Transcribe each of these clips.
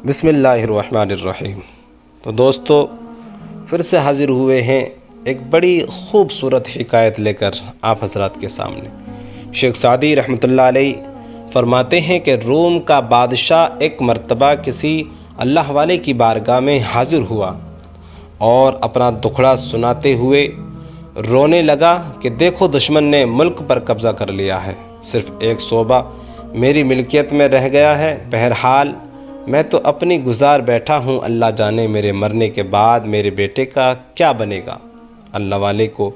بسم اللہ الرحمن الرحیم۔ تو دوستو، پھر سے حاضر ہوئے ہیں ایک بڑی خوبصورت حکایت لے کر آپ حضرات کے سامنے۔ شیخ سعدی رحمۃ اللہ علیہ فرماتے ہیں کہ روم کا بادشاہ ایک مرتبہ کسی اللہ والے کی بارگاہ میں حاضر ہوا اور اپنا دکھڑا سناتے ہوئے رونے لگا کہ دیکھو، دشمن نے ملک پر قبضہ کر لیا ہے، صرف ایک صوبہ میری ملکیت میں رہ گیا ہے۔ بہرحال میں تو اپنی گزار بیٹھا ہوں، اللہ جانے میرے مرنے کے بعد میرے بیٹے کا کیا بنے گا۔ اللہ والے کو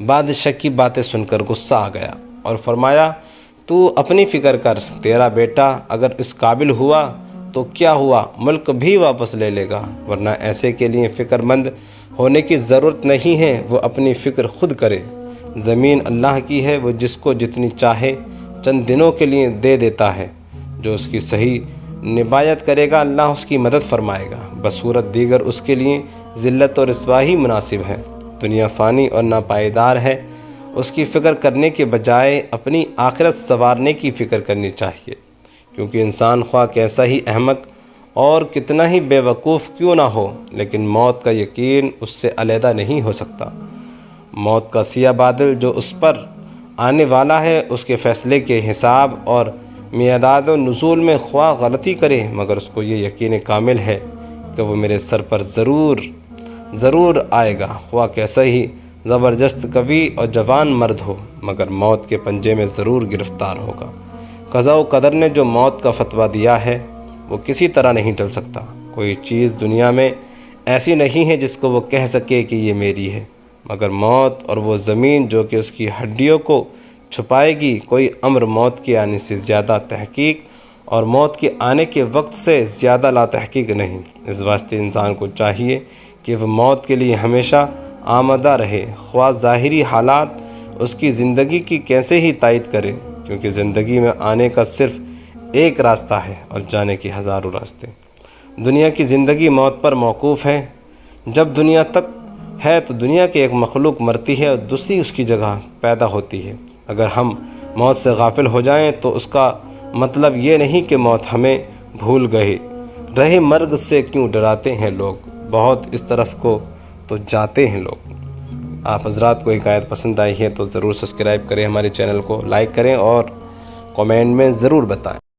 بادشاہ کی باتیں سن کر غصہ آ گیا اور فرمایا، تو اپنی فکر کر، تیرا بیٹا اگر اس قابل ہوا تو کیا ہوا، ملک بھی واپس لے لے گا، ورنہ ایسے کے لیے فکر مند ہونے کی ضرورت نہیں ہے، وہ اپنی فکر خود کرے۔ زمین اللہ کی ہے، وہ جس کو جتنی چاہے چند دنوں کے لیے دے دیتا ہے۔ جو اس کی صحیح نبایت کرے گا، اللہ اس کی مدد فرمائے گا، بصورت دیگر اس کے لیے ذلت اور رسوا ہی مناسب ہے۔ دنیا فانی اور ناپائیدار ہے، اس کی فکر کرنے کے بجائے اپنی آخرت سنوارنے کی فکر کرنی چاہیے، کیونکہ انسان خواہ کیسا ہی احمق اور کتنا ہی بے وقوف کیوں نہ ہو، لیکن موت کا یقین اس سے علیحدہ نہیں ہو سکتا۔ موت کا سیاہ بادل جو اس پر آنے والا ہے، اس کے فیصلے کے حساب اور میعاد و نزول میں خواہ غلطی کرے، مگر اس کو یہ یقین کامل ہے کہ وہ میرے سر پر ضرور آئے گا، خواہ کیسا ہی زبردست قوی اور جوان مرد ہو، مگر موت کے پنجے میں ضرور گرفتار ہوگا۔ قضاء و قدر نے جو موت کا فتویٰ دیا ہے وہ کسی طرح نہیں ٹل سکتا۔ کوئی چیز دنیا میں ایسی نہیں ہے جس کو وہ کہہ سکے کہ یہ میری ہے، مگر موت اور وہ زمین جو کہ اس کی ہڈیوں کو چھپائے گی۔ کوئی امر موت کے آنے سے زیادہ تحقیق اور موت کے آنے کے وقت سے زیادہ لا تحقیق نہیں۔ اس واسطے انسان کو چاہیے کہ وہ موت کے لیے ہمیشہ آمادہ رہے، خواہ ظاہری حالات اس کی زندگی کی کیسے ہی تائید کرے، کیونکہ زندگی میں آنے کا صرف ایک راستہ ہے اور جانے کے ہزاروں راستے۔ دنیا کی زندگی موت پر موقوف ہے۔ جب دنیا تک ہے تو دنیا کی ایک مخلوق مرتی ہے اور دوسری اس کی جگہ پیدا ہوتی ہے۔ اگر ہم موت سے غافل ہو جائیں تو اس کا مطلب یہ نہیں کہ موت ہمیں بھول گئی۔ رہے مرگ سے کیوں ڈراتے ہیں لوگ، بہت اس طرف کو تو جاتے ہیں لوگ۔ آپ حضرات کو حکایت پسند آئی ہے تو ضرور سبسکرائب کریں، ہمارے چینل کو لائک کریں اور کمنٹ میں ضرور بتائیں۔